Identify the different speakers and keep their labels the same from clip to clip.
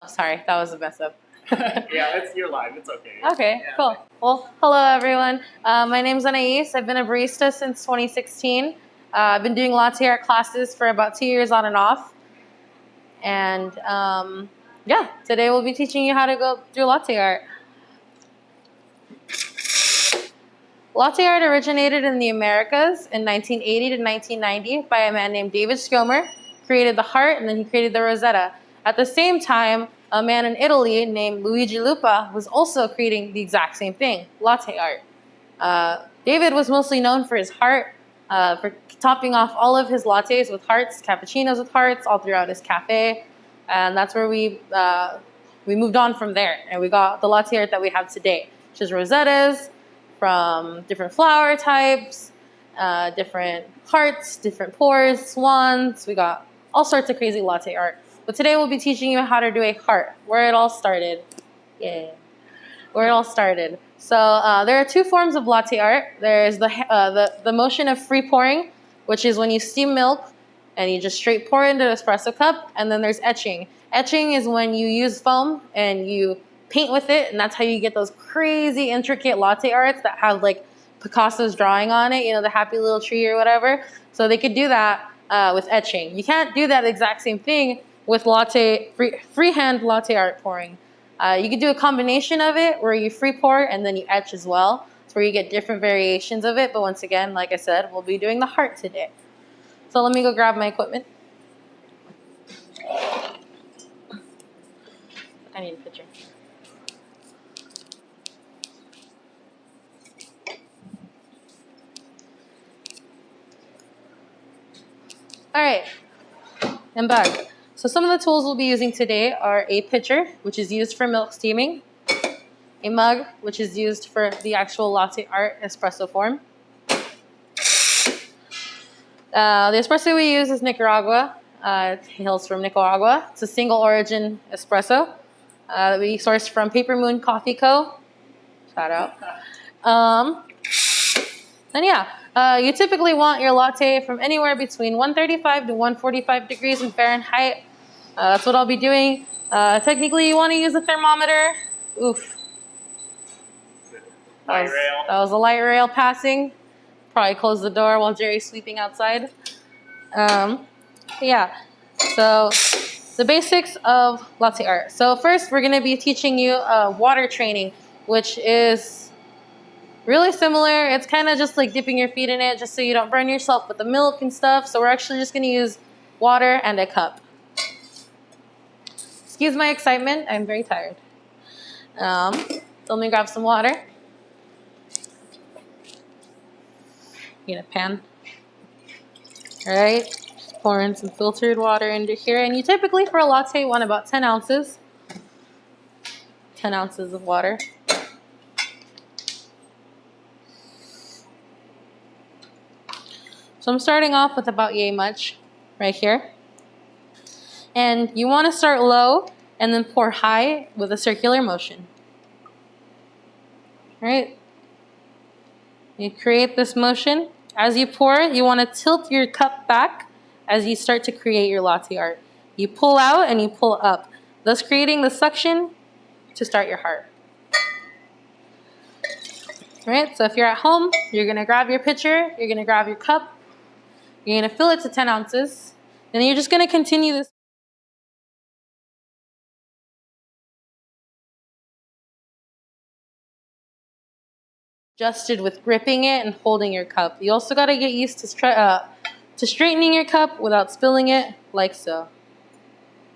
Speaker 1: sorry, that was a mess up.
Speaker 2: Yeah, you're live. It's okay.
Speaker 1: Okay,
Speaker 2: Yeah.
Speaker 1: cool. Well, hello everyone. My name's Anais. I've been a barista since 2016. I've been doing latte art classes for about 2 years on and off. And yeah, today we'll be teaching you how to go do latte art. Latte art originated in the Americas in 1980 to 1990 by a man named David Schommer. Created the heart and then he created the rosetta. At the same time, a man in Italy named Luigi Lupa was also creating the exact same thing, latte art. David was mostly known for his heart, for topping off all of his lattes with hearts, cappuccinos with hearts, all throughout his cafe. And that's where we moved on from there. And we got the latte art that we have today, which is rosettas from different flower types, different hearts, different pours, swans. We got all sorts of crazy latte art. But today we'll be teaching you how to do a heart, where it all started. Yeah, where it all started. So there are two forms of latte art. There's the motion of free pouring, which is when you steam milk and you just straight pour into an espresso cup. And then there's etching. Etching is when you use foam and you paint with it, and that's how you get those crazy intricate latte arts that have like Picasso's drawing on it, you know, the happy little tree or whatever. So they could do that with etching. You can't do that exact same thing with freehand latte art pouring. You could do a combination of it where you free pour and then you etch as well. It's where you get different variations of it. But once again, like I said, we'll be doing the heart today. So let me go grab my equipment. I need a picture. All right, I'm back. So some of the tools we'll be using today are a pitcher, which is used for milk steaming, a mug, which is used for the actual latte art espresso form. The espresso we use is Nicaragua. It hails from Nicaragua. It's a single origin espresso that we sourced from Paper Moon Coffee Co. Shout out. And yeah, you typically want your latte from anywhere between 135 to 145 degrees in Fahrenheit. That's what I'll be doing. Technically, you want to use a thermometer. Oof.
Speaker 2: Light rail.
Speaker 1: That was a light rail passing. Probably close the door while Jerry's sleeping outside. Yeah, so the basics of latte art. So first, we're going to be teaching you water training, which is really similar. It's kind of just like dipping your feet in it just so you don't burn yourself with the milk and stuff. So we're actually just going to use water and a cup. Excuse my excitement. I'm very tired. So let me grab some water. Need a pan. All right. Just pour in some filtered water into here. And you typically, for a latte, want about 10 ounces. 10 ounces of water. So I'm starting off with about yay much right here. And you want to start low and then pour high with a circular motion. All right? You create this motion. As you pour, you want to tilt your cup back as you start to create your latte art. You pull out and you pull up, thus creating the suction to start your heart. All right? So if you're at home, you're going to grab your pitcher, you're going to grab your cup, you're going to fill it to 10 ounces. And then you're just going to continue this. Adjusted with gripping it and holding your cup. You also got to get used to straightening your cup without spilling it, like so. All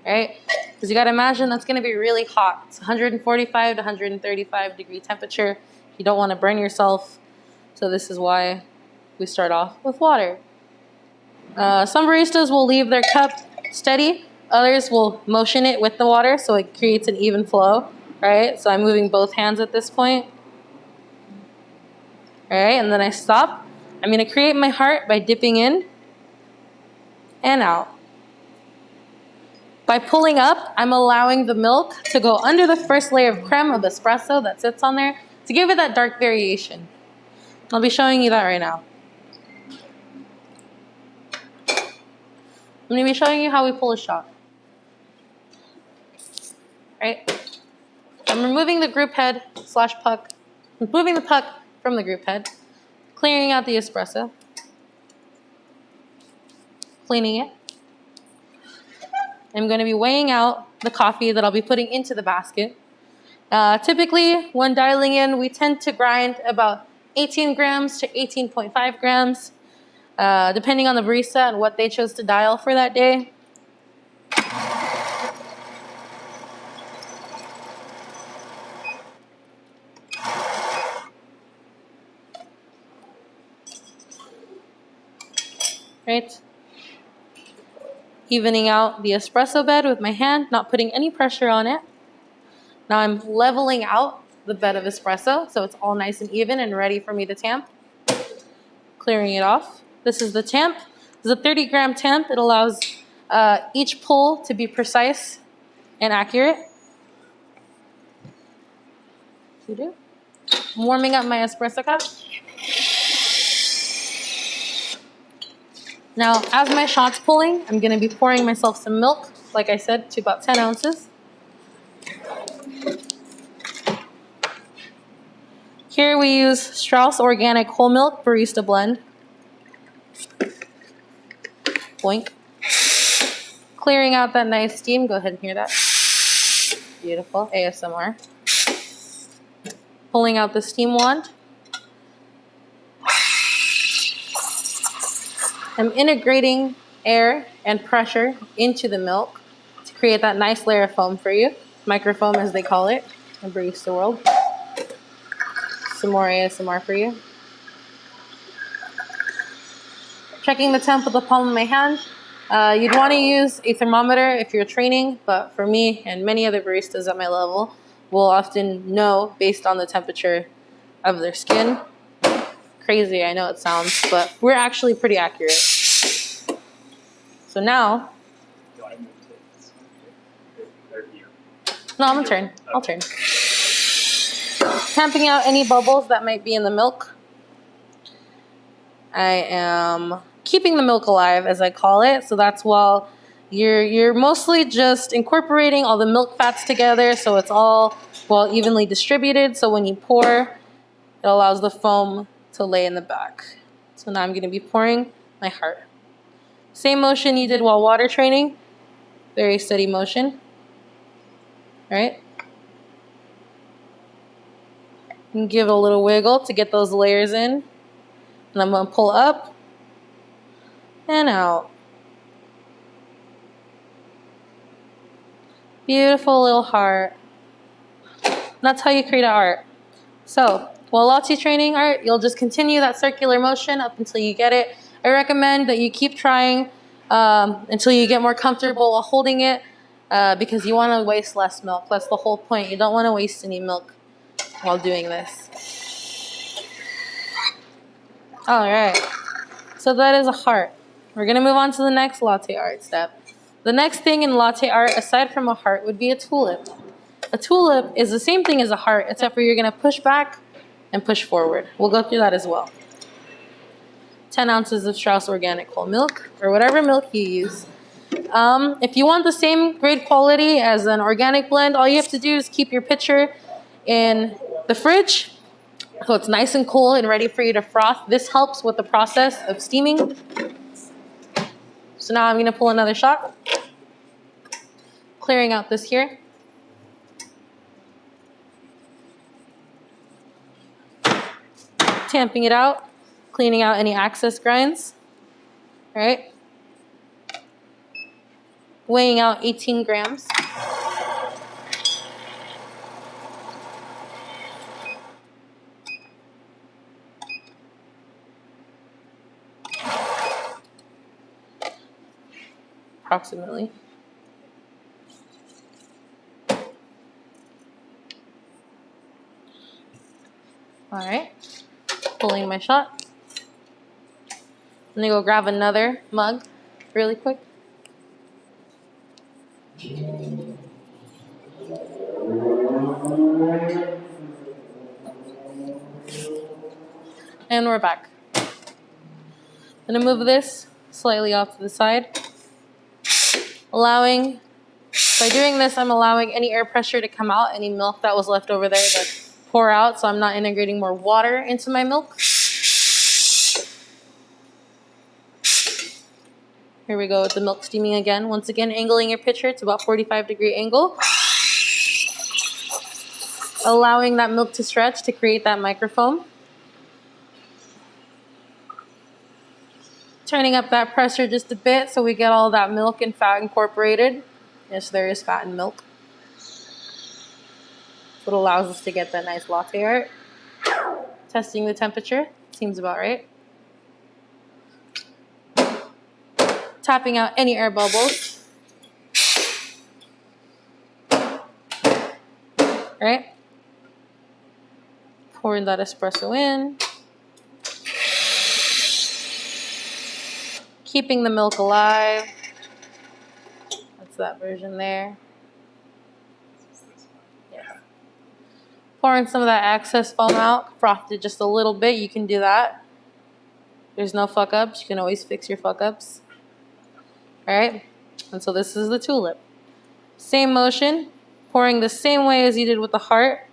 Speaker 1: right? Because you got to imagine that's going to be really hot. It's 145 to 135 degree temperature. You don't want to burn yourself. So this is why we start off with water. Some baristas will leave their cup steady. Others will motion it with the water so it creates an even flow, right? So I'm moving both hands at this point. All right, and then I stop. I'm going to create my heart by dipping in and out. By pulling up, I'm allowing the milk to go under the first layer of creme of espresso that sits on there to give it that dark variation. I'll be showing you that right now. I'm going to be showing you how we pull a shot. right? I'm removing the group head slash puck, removing the puck from the group head, clearing out the espresso, cleaning it. I'm going to be weighing out the coffee that I'll be putting into the basket. Typically, when dialing in, we tend to grind about 18 grams to 18.5 grams, depending on the barista and what they chose to dial for that day. Right? Evening out the espresso bed with my hand, not putting any pressure on it. Now I'm leveling out the bed of espresso so it's all nice and even and ready for me to tamp. Clearing it off. This is the tamp. This is a 30-gram tamp. It allows each pull to be precise and accurate. I'm warming up my espresso cup. Now, as my shot's pulling, I'm going to be pouring myself some milk, like I said, to about 10 ounces. Here we use Strauss Organic Whole Milk Barista Blend. Boink. Clearing out that nice steam. Go ahead and hear that. Beautiful. ASMR. Pulling out the steam wand. I'm integrating air and pressure into the milk to create that nice layer of foam for you. Microfoam, as they call it in barista world. Some more ASMR for you. Checking the temp with the palm of my hand. You'd want to use a thermometer if you're training, but for me and many other baristas at my level will often know based on the temperature of their skin. Crazy, I know it sounds, but we're actually pretty accurate. So now,
Speaker 2: Do I move to this? They're here.
Speaker 1: no, I'm gonna turn. I'll turn. Tamping out any bubbles that might be in the milk. I am keeping the milk alive, as I call it. So that's while you're mostly just incorporating all the milk fats together, so it's all well evenly distributed. So when you pour, it allows the foam to lay in the back. So now I'm going to be pouring my heart. Same motion you did while water training. Very steady motion. Right? And give it a little wiggle to get those layers in. And I'm going to pull up and out. Beautiful little heart. And that's how you create an art. So, while latte training art, you'll just continue that circular motion up until you get it. I recommend that you keep trying until you get more comfortable while holding it because you want to waste less milk. That's the whole point. You don't want to waste any milk while doing this. All right. So that is a heart. We're going to move on to the next latte art step. The next thing in latte art, aside from a heart, would be a tulip. A tulip is the same thing as a heart, except for you're going to push back and push forward. We'll go through that as well. 10 ounces of Strauss Organic Whole Milk, or whatever milk you use. If you want the same great quality as an organic blend, all you have to do is keep your pitcher in the fridge so it's nice and cool and ready for you to froth. This helps with the process of steaming. So now I'm going to pull another shot, clearing out this here. Tamping it out, cleaning out any excess grinds, right? Weighing out 18 grams. Approximately. All right. Pulling my shot. I'm gonna go grab another mug really quick. And we're back. I'm gonna move this slightly off to the side, allowing By doing this, I'm allowing any air pressure to come out, any milk that was left over there to pour out, so I'm not integrating more water into my milk. Here we go with the milk steaming again. Once again, angling your pitcher to about 45-degree angle. Allowing that milk to stretch to create that microfoam. Turning up that pressure just a bit so we get all that milk and fat incorporated. Yes, there is fat in milk. That's what allows us to get that nice latte art. Testing the temperature. Seems about right. Tapping out any air bubbles. Right? Pouring that espresso in. Keeping the milk alive. That's that version there. Yeah. Pouring some of that excess foam out. Frothed it just a little bit. You can do that. There's no fuck ups. You can always fix your fuck ups. Alright? And so this is the tulip. Same motion. Pouring the same way as you did with the heart.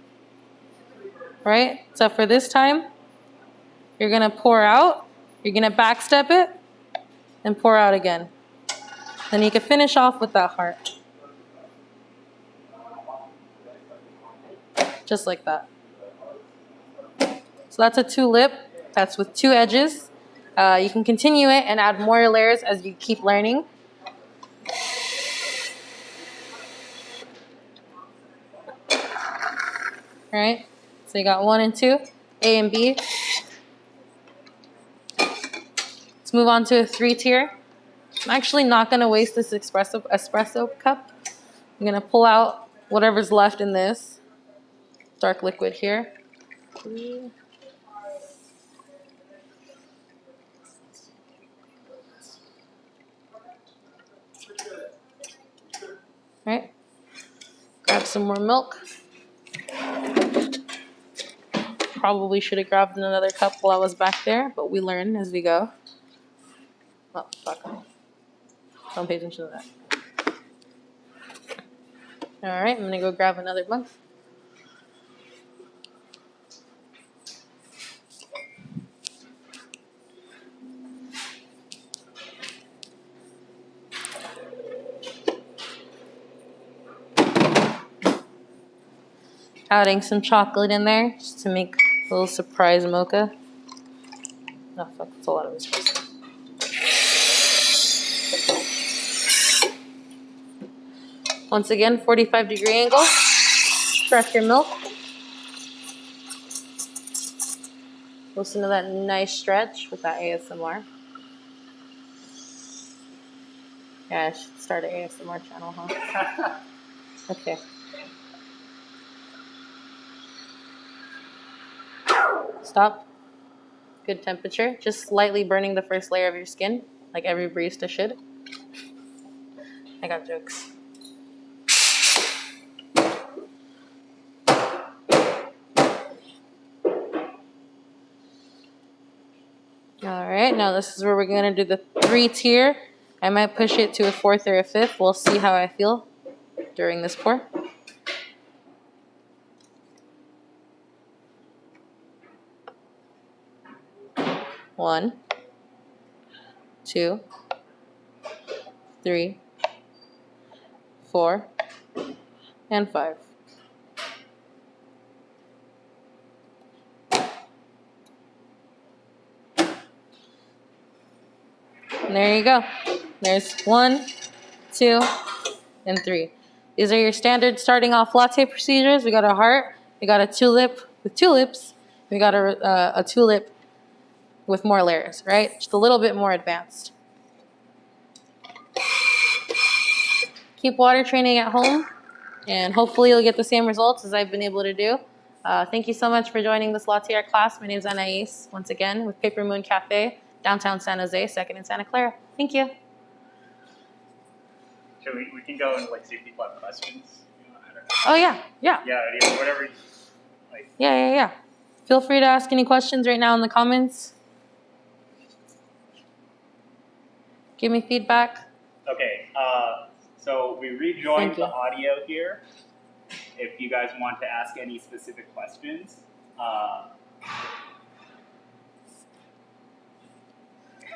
Speaker 1: Right? So for this time, you're going to pour out. You're going to backstep it. And pour out again. Then you can finish off with that heart. Just like that. So that's a tulip. That's with 2 edges. You can continue it and add more layers as you keep learning. Alright, so you got 1 and 2, A and B. Let's move on to a 3-tier. I'm actually not going to waste this espresso cup. I'm going to pull out whatever's left in this dark liquid here. Alright, grab some more milk. Probably should have grabbed another cup while I was back there, but we learn as we go. Oh, fuck. Don't pay attention to that. Alright, I'm gonna go grab another mug. Adding some chocolate in there just to make a little surprise mocha. Oh fuck, that's a lot of espresso. Once again, 45-degree angle. Stretch your milk. Listen to that nice stretch with that ASMR. Yeah, I should start an ASMR channel, huh? Okay. Stop. Good temperature. Just slightly burning the first layer of your skin, like every barista should. I got jokes. Alright, now this is where we're going to do the 3-tier. I might push it to a 4th or a 5th. We'll see how I feel during this pour. One, 2, 3, 4, and 5. And there you go. There's 1, 2, and 3. These are your standard starting off latte procedures. We got a heart. We got a tulip with tulips. We got a tulip with more layers, right? Just a little bit more advanced. Keep water training at home, and hopefully you'll get the same results as I've been able to do. Thank you so much for joining this latte art class. My name is Anais, once again, with Paper Moon Cafe, downtown San Jose, 2nd and Santa Clara. Thank you.
Speaker 2: Should we can go and like see if people have questions. You know, I don't know.
Speaker 1: Oh yeah.
Speaker 2: Yeah, whatever. Like.
Speaker 1: Yeah. Feel free to ask any questions right now in the comments. Give me feedback.
Speaker 2: Okay. So we rejoined
Speaker 1: Thank you.
Speaker 2: the audio here. If you guys want to ask any specific questions. I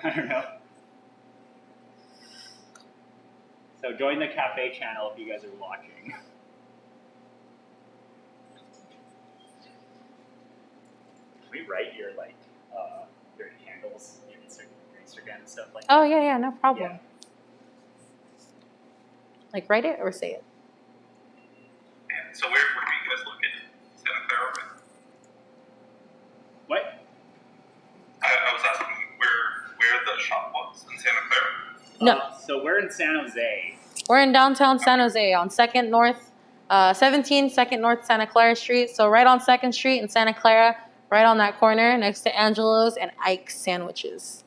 Speaker 2: don't know. So join the cafe channel if you guys are watching. Can we write your your handles in Instagram and stuff like that?
Speaker 1: Oh, yeah, no problem.
Speaker 2: Yeah.
Speaker 1: Like, write it or say it?
Speaker 3: And so where do you guys look in Santa Clara?
Speaker 2: What?
Speaker 3: I was asking where the shop was in Santa Clara.
Speaker 1: No.
Speaker 2: So we're in San Jose.
Speaker 1: We're in downtown San Jose on 2nd North, 17 2nd North Santa Clara Street. So right on 2nd Street in Santa Clara, right on that corner next to Angelo's and Ike's Sandwiches.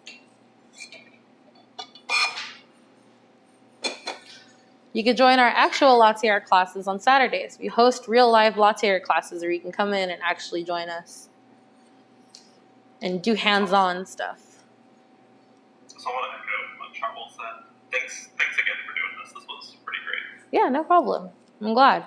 Speaker 1: You can join our actual latte art classes on Saturdays. We host real live latte art classes where you can come in and actually join us and do hands-on stuff.
Speaker 3: So I want to echo what Charles said. Thanks again for doing this. This was pretty great.
Speaker 1: Yeah, no problem. I'm glad.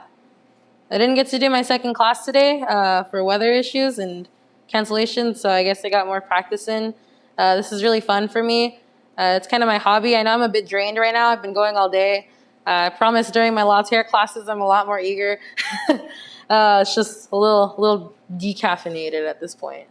Speaker 1: I didn't get to do my second class today for weather issues and cancellations, so I guess I got more practice in. This is really fun for me. It's kind of my hobby. I know I'm a bit drained right now. I've been going all day. I promise during my latte art classes I'm a lot more eager. It's just a little decaffeinated at this point.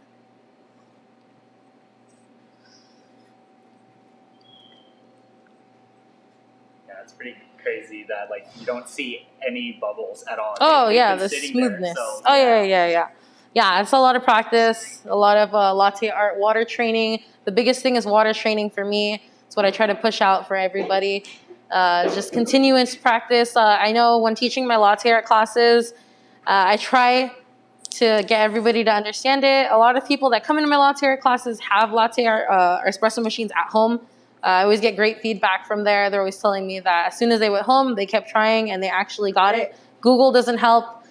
Speaker 2: Yeah, it's pretty crazy that you don't see any bubbles at all.
Speaker 1: Oh,
Speaker 2: They've
Speaker 1: yeah,
Speaker 2: been
Speaker 1: the
Speaker 2: sitting there,
Speaker 1: smoothness.
Speaker 2: so,
Speaker 1: Oh, yeah. Yeah, it's a lot of practice, a lot of latte art water training. The biggest thing is water training for me. It's what I try to push out for everybody. Just continuous practice. I know when teaching my latte art classes, I try to get everybody to understand it. A lot of people that come into my latte art classes have latte art espresso machines at home. I always get great feedback from there. They're always telling me that as soon as they went home, they kept trying and they actually got it. Google doesn't help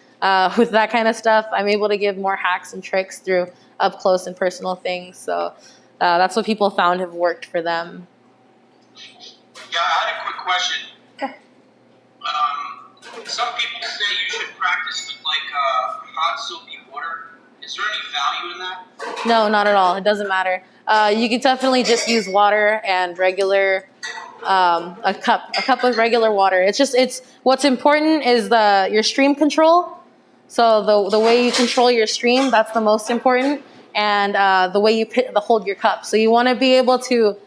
Speaker 1: with that kind of stuff. I'm able to give more hacks and tricks through up close and personal things. So that's what people found have worked for them.
Speaker 4: Yeah, I had a quick question.
Speaker 1: Yeah.
Speaker 4: Some people say you should practice with hot soapy water. Is there any value in that?
Speaker 1: No, not at all. It doesn't matter. You can definitely just use water and regular, a cup of regular water. It's what's important is your stream control. So the way you control your stream, that's the most important, and the way you hold your cup. So you want to be able to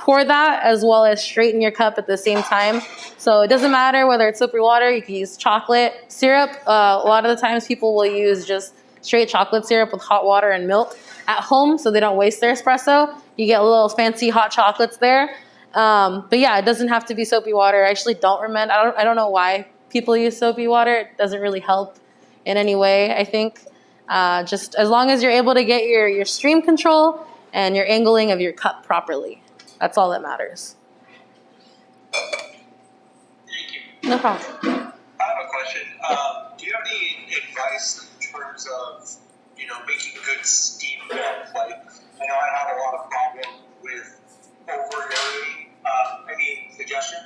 Speaker 1: pour that as well as straighten your cup at the same time. So it doesn't matter whether it's soapy water. You can use chocolate syrup. A lot of the times people will use just straight chocolate syrup with hot water and milk at home so they don't waste their espresso. You get little fancy hot chocolates there. But yeah, it doesn't have to be soapy water. I actually don't recommend. I don't know why people use soapy water. It doesn't really help in any way, I think. Just as long as you're able to get your stream control and your angling of your cup properly. That's all that matters.
Speaker 4: Thank you.
Speaker 1: No problem.
Speaker 4: I have a question. Do you have any advice in terms of, making good steam milk? I know I have a lot of problem with over-aerating. Any suggestion?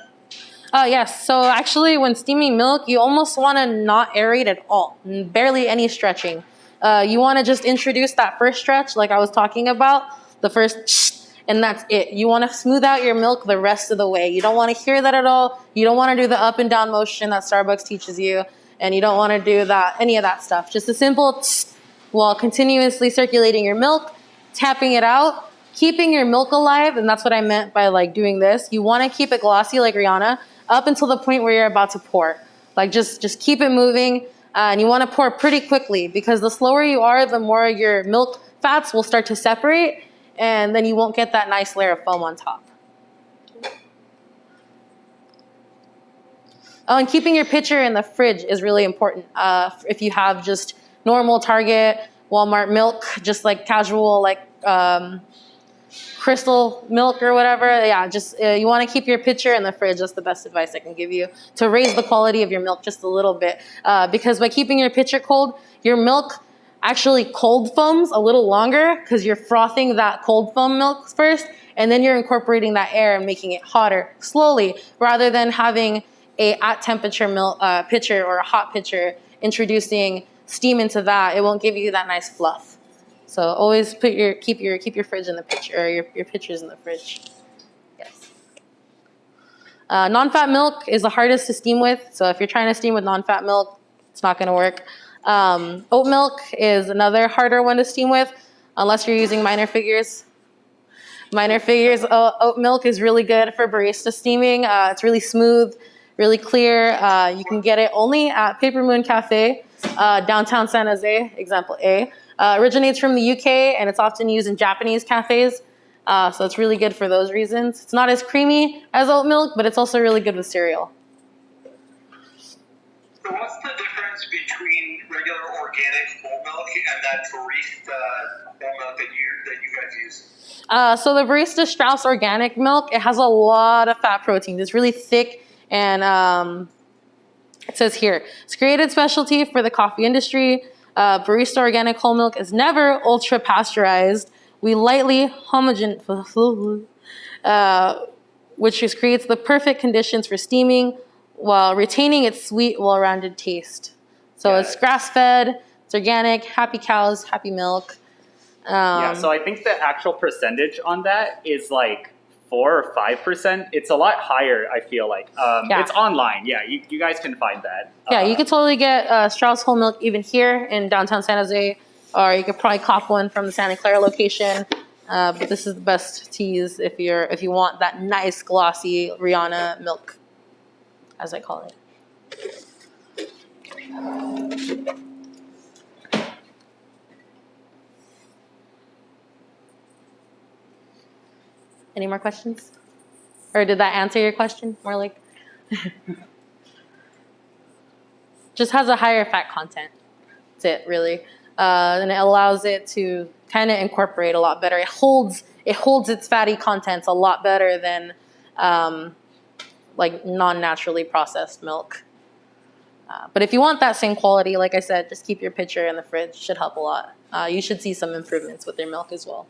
Speaker 1: Yes. So actually, when steaming milk, you almost want to not aerate at all. Barely any stretching. You want to just introduce that first stretch, like I was talking about, the first, and that's it. You want to smooth out your milk the rest of the way. You don't want to hear that at all. You don't want to do the up and down motion that Starbucks teaches you, and you don't want to do any of that stuff. Just a simple while continuously circulating your milk, tapping it out, keeping your milk alive, and that's what I meant by doing this. You want to keep it glossy like Rihanna up until the point where you're about to pour. Just keep it moving, and you want to pour pretty quickly because the slower you are, the more your milk fats will start to separate, and then you won't get that nice layer of foam on top. Oh, and keeping your pitcher in the fridge is really important. If you have just normal Target, Walmart milk, just casual, crystal milk or whatever, yeah, just you want to keep your pitcher in the fridge. That's the best advice I can give you to raise the quality of your milk just a little bit. Because by keeping your pitcher cold, your milk actually cold foams a little longer because you're frothing that cold foam milk first, and then you're incorporating that air and making it hotter slowly rather than having a at temperature milk pitcher or a hot pitcher, introducing steam into that, it won't give you that nice fluff. So always keep your fridge in the pitcher, or your pitchers in the fridge. Yes. Non-fat milk is the hardest to steam with. So if you're trying to steam with non-fat milk, it's not going to work. Oat milk is another harder one to steam with, unless you're using minor figures. Minor figures, oat milk is really good for barista steaming. It's really smooth, really clear. You can get it only at Paper Moon Cafe, downtown San Jose, example A. Originates from the UK, and it's often used in Japanese cafes. So it's really good for those reasons. It's not as creamy as oat milk, but it's also really good with cereal.
Speaker 4: So what's the difference between regular organic whole milk and that barista whole milk that you guys use?
Speaker 1: So the Barista Strauss organic milk, it has a lot of fat protein. It's really thick, and it says here, it's created specialty for the coffee industry. Barista organic whole milk is never ultra pasteurized. We lightly homogen, which creates the perfect conditions for steaming while retaining its sweet, well-rounded taste. So it's grass-fed, it's organic, happy cows, happy milk.
Speaker 2: Yeah, so I think the actual percentage on that is like 4 or 5%. It's a lot higher, I feel like. It's online. Yeah, you guys can find that.
Speaker 1: Yeah, you could totally get Strauss whole milk even here in downtown San Jose, or you could probably cop one from the Santa Clara location. But this is the best to use if you want that nice glossy Rihanna milk, as I call it. Any more questions? Or did that answer your question? More like, just has a higher fat content. That's it, really. And it allows it to kind of incorporate a lot better. It holds its fatty contents a lot better than like non-naturally processed milk. But if you want that same quality, like I said, just keep your pitcher in the fridge. Should help a lot. You should see some improvements with your milk as well.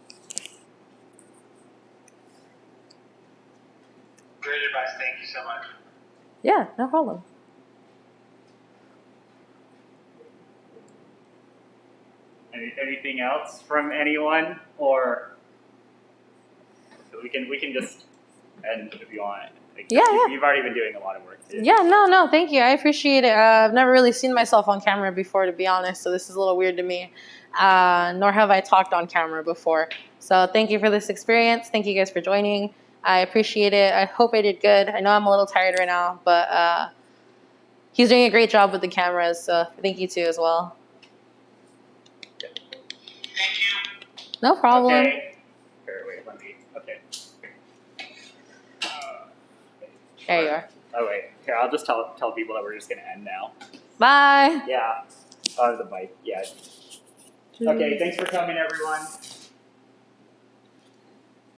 Speaker 4: Great advice. Thank you so much.
Speaker 1: Yeah, no problem.
Speaker 2: Anything else from anyone, or we can just end if you want. Like,
Speaker 1: Yeah.
Speaker 2: You've already been doing a lot of work too.
Speaker 1: Yeah, no, thank you. I appreciate it. I've never really seen myself on camera before, to be honest, so this is a little weird to me. Nor have I talked on camera before. So thank you for this experience. Thank you guys for joining. I appreciate it. I hope I did good. I know I'm a little tired right now, but he's doing a great job with the cameras, so thank you too as well.
Speaker 4: Thank you.
Speaker 1: No problem.
Speaker 2: Okay. Okay.
Speaker 1: There you are.
Speaker 2: Oh wait, here I'll just tell people that we're just gonna end now.
Speaker 1: Bye.
Speaker 2: Yeah. Oh, the bike. Yeah. Okay. Thanks for coming, everyone.